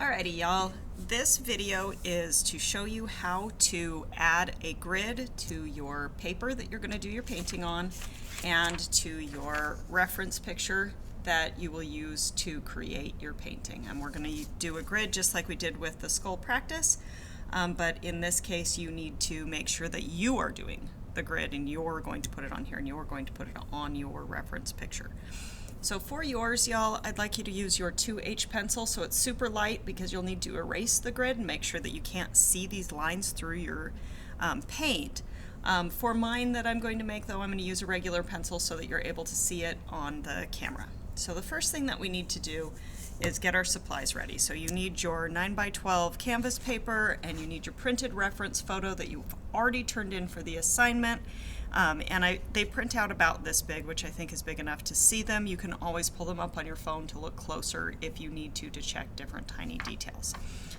Alrighty, y'all. This video is to show you how to add a grid to your paper that you're going to do your painting on and to your reference picture that you will use to create your painting. And we're going to do a grid just like we did with the skull practice, but in this case you need to make sure that you are doing the grid and you're going to put it on here and you're going to put it on your reference picture. So for yours, y'all, I'd like you to use your 2H pencil so it's super light because you'll need to erase the grid and make sure that you can't see these lines through your paint. For mine that I'm going to make, though, I'm going to use a regular pencil so that you're able to see it on the camera. So the first thing that we need to do is get our supplies ready. So you need your 9x12 canvas paper and you need your printed reference photo that you've already turned in for the assignment. They print out about this big, which I think is big enough to see them. You can always pull them up on your phone to look closer if you need to check different tiny details.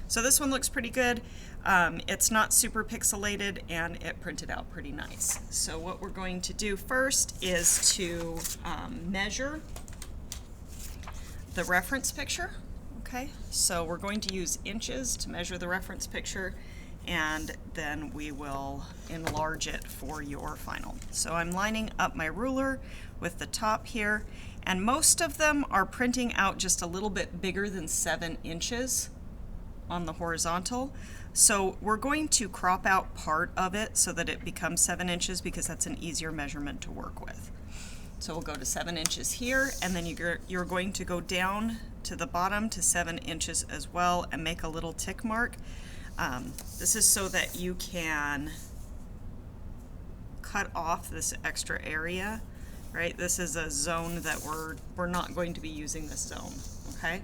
So this one looks pretty good. It's not super pixelated and it printed out pretty nice. So what we're going to do first is to measure the reference picture. Okay, so we're going to use inches to measure the reference picture, and then we will enlarge it for your final. So I'm lining up my ruler with the top here, and most of them are printing out just a little bit bigger than 7 inches on the horizontal. So we're going to crop out part of it so that it becomes 7 inches because that's an easier measurement to work with. So we'll go to 7 inches here, and then you're going to go down to the bottom to 7 inches as well and make a little tick mark. This is so that you can cut off this extra area, right? This is a zone that we're not going to be using this zone, okay?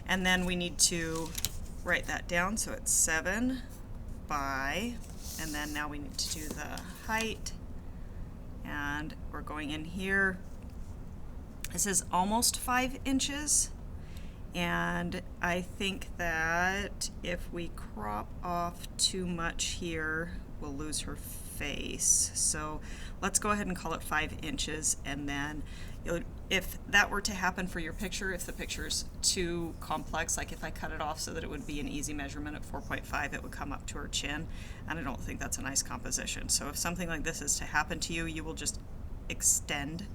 And then we need to write that down, so it's 7 by, and then now we need to do the height, and we're going in here. This is almost 5 inches. And I think that if we crop off too much here, we'll lose her face. So let's go ahead and call it 5 inches, and then if that were to happen for your picture, if the picture's too complex, like if I cut it off so that it would be an easy measurement at 4.5, it would come up to her chin, and I don't think that's a nice composition. So if something like this is to happen to you, you will just extend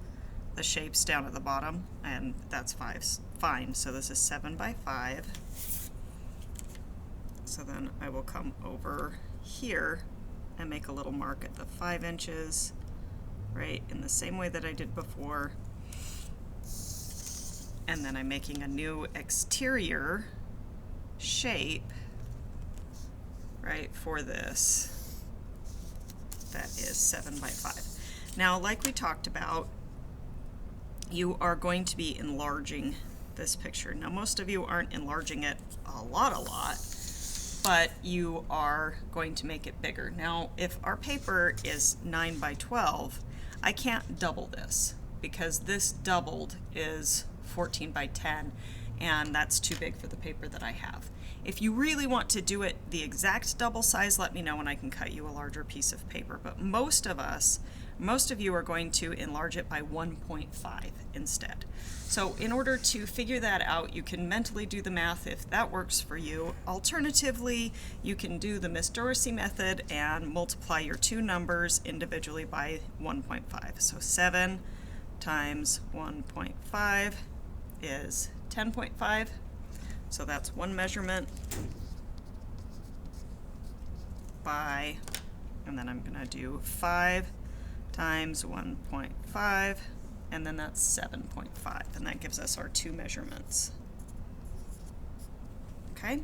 the shapes down at the bottom, and that's fine. So this is 7 by 5. So then I will come over here and make a little mark at the 5 inches, right, in the same way that I did before. And then I'm making a new exterior shape, right, for this. That is 7 by 5. Now, like we talked about, you are going to be enlarging this picture. Now, most of you aren't enlarging it a lot, but you are going to make it bigger. Now, if our paper is 9 by 12, I can't double this because this doubled is 14 by 10, and that's too big for the paper that I have. If you really want to do it the exact double size, let me know and I can cut you a larger piece of paper. But most of you are going to enlarge it by 1.5 instead. So in order to figure that out, you can mentally do the math if that works for you. Alternatively, you can do the Miss Dorsey method and multiply your two numbers individually by 1.5. So 7 times 1.5 is 10.5. So that's one measurement by, and then I'm going to do 5 times 1.5, and then that's 7.5, and that gives us our two measurements. Okay,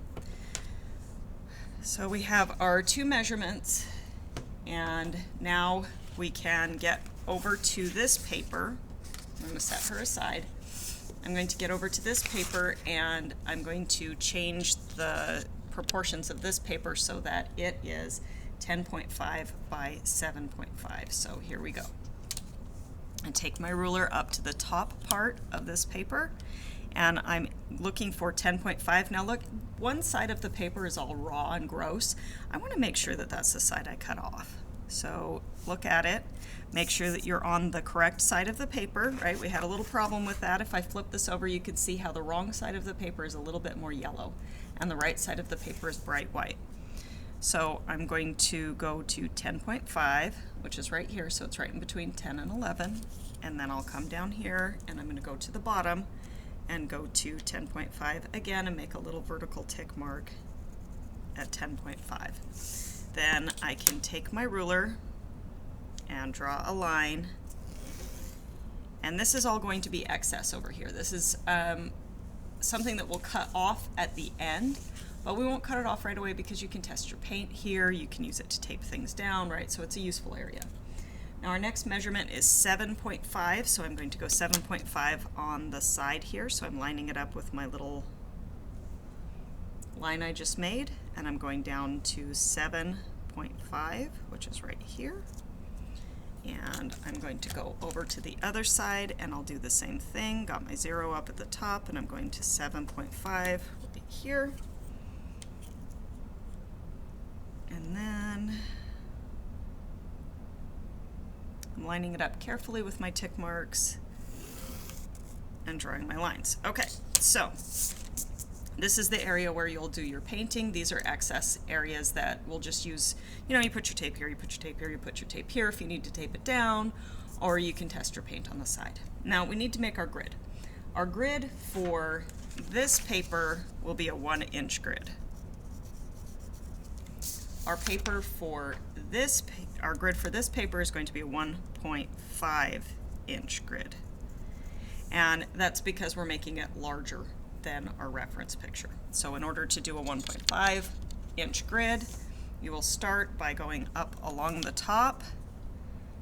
so we have our two measurements, and now we can get over to this paper. I'm going to set her aside. I'm going to get over to this paper, and I'm going to change the proportions of this paper so that it is 10.5 by 7.5. So here we go. I take my ruler up to the top part of this paper, and I'm looking for 10.5. Now look, one side of the paper is all raw and gross. I want to make sure that that's the side I cut off. So look at it, make sure that you're on the correct side of the paper, right? We had a little problem with that. If I flip this over, you can see how the wrong side of the paper is a little bit more yellow and the right side of the paper is bright white. So I'm going to go to 10.5, which is right here, so it's right in between 10 and 11, and then I'll come down here and I'm going to go to the bottom and go to 10.5 again and make a little vertical tick mark at 10.5. Then I can take my ruler and draw a line, and this is all going to be excess over here. This is something that we'll cut off at the end, but we won't cut it off right away because you can test your paint here, you can use it to tape things down, right? So it's a useful area. Now our next measurement is 7.5, so I'm going to go 7.5 on the side here, so I'm lining it up with my little line I just made, and I'm going down to 7.5, which is right here. And I'm going to go over to the other side and I'll do the same thing. Got my 0 up at the top and I'm going to 7.5 right here. And then I'm lining it up carefully with my tick marks and drawing my lines. Okay, so this is the area where you'll do your painting. These are excess areas that we'll just use, you know, you put your tape here, you put your tape here, you put your tape here if you need to tape it down, or you can test your paint on the side. Now we need to make our grid. Our grid for this paper will be a 1-inch grid. Our grid for this paper is going to be a 1.5-inch grid. And that's because we're making it larger than our reference picture. So in order to do a 1.5-inch grid, you will start by going up along the top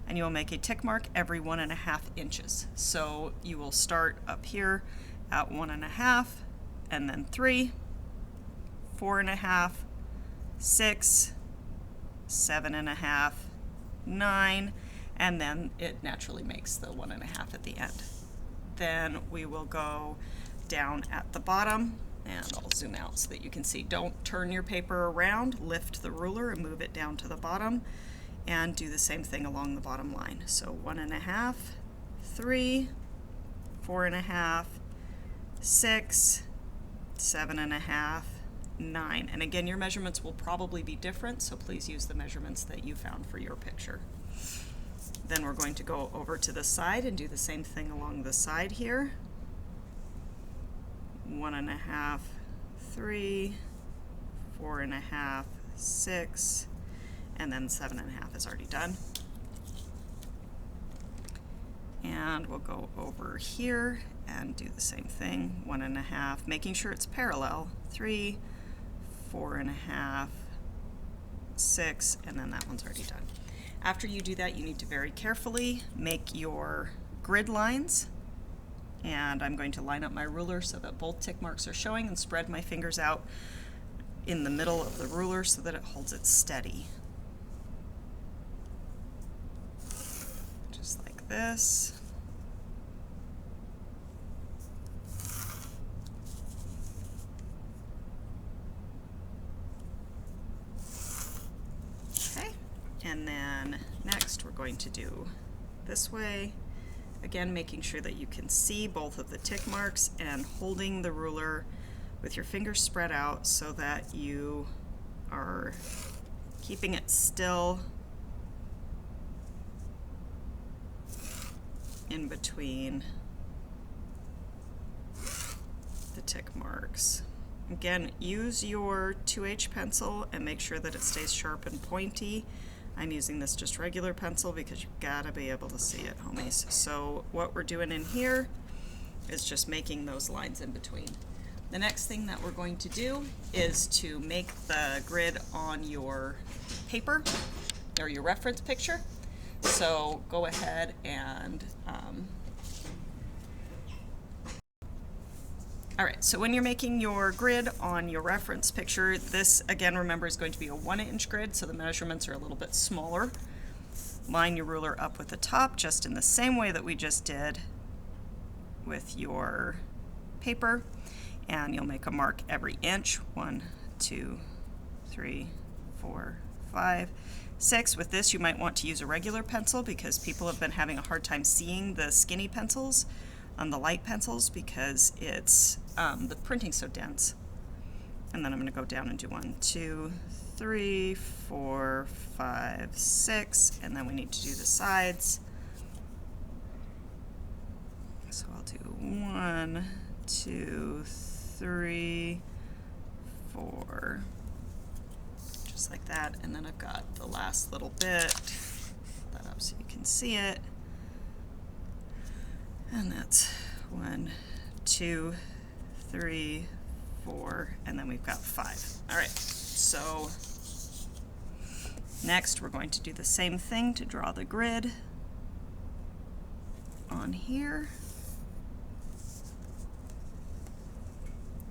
and you will make a tick mark every 1.5 inches. So you will start up here at 1.5 and then 3, 4.5, 6, 7.5, 9, and then it naturally makes the 1.5 at the end. Then we will go down at the bottom, and I'll zoom out so that you can see. Don't turn your paper around, lift the ruler and move it down to the bottom, and do the same thing along the bottom line. So 1.5, 3, 4.5, 6, 7.5, 9. And again, your measurements will probably be different, so please use the measurements that you found for your picture. Then we're going to go over to the side and do the same thing along the side here. 1.5, 3, 4.5, 6, and then 7.5 is already done. And we'll go over here and do the same thing, 1.5, making sure it's parallel, 3, 4.5, 6, and then that one's already done. After you do that, you need to very carefully make your grid lines. And I'm going to line up my ruler so that both tick marks are showing and spread my fingers out in the middle of the ruler so that it holds it steady. Just like this. Okay, and then next we're going to do this way. Again, making sure that you can see both of the tick marks and holding the ruler with your fingers spread out so that you are keeping it still in between the tick marks. Again, use your 2H pencil and make sure that it stays sharp and pointy. I'm using this just regular pencil because you've got to be able to see it, homies. So what we're doing in here is just making those lines in between. The next thing that we're going to do is to make the grid on your paper or your reference picture. So go ahead and all right, so when you're making your grid on your reference picture, this, again, remember, is going to be a 1-inch grid, so the measurements are a little bit smaller. Line your ruler up with the top, just in the same way that we just did with your paper, and you'll make a mark every inch. 1, 2, 3, 4, 5, 6. With this, you might want to use a regular pencil because people have been having a hard time seeing the skinny pencils on the light pencils because it's the printing's so dense. And then I'm going to go down and do 1, 2, 3, 4, 5, 6, and then we need to do the sides. So I'll do 1, 2, 3, 4, just like that, and then I've got the last little bit. Pull that up so you can see it. And that's 1, 2, 3, 4, and then we've got 5. All right, so next we're going to do the same thing to draw the grid on here.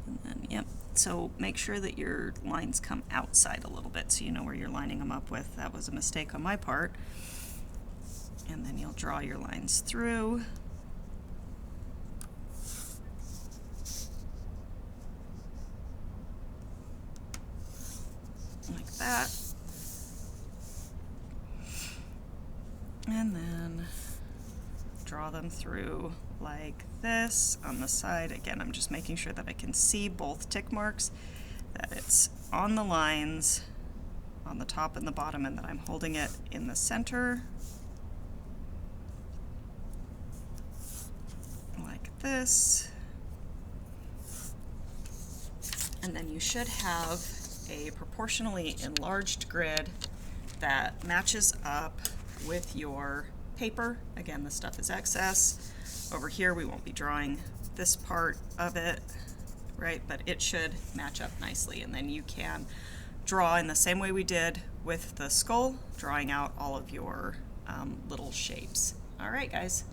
And then, yep, so make sure that your lines come outside a little bit so you know where you're lining them up with. That was a mistake on my part. And then you'll draw your lines through. Like that. And then draw them through like this on the side. Again, I'm just making sure that I can see both tick marks, that it's on the lines on the top and the bottom, and that I'm holding it in the center like this. And then you should have a proportionally enlarged grid that matches up with your paper. Again, this stuff is excess. Over here we won't be drawing this part of it, right? But it should match up nicely, and then you can draw in the same way we did with the skull, drawing out all of your little shapes. All right, guys.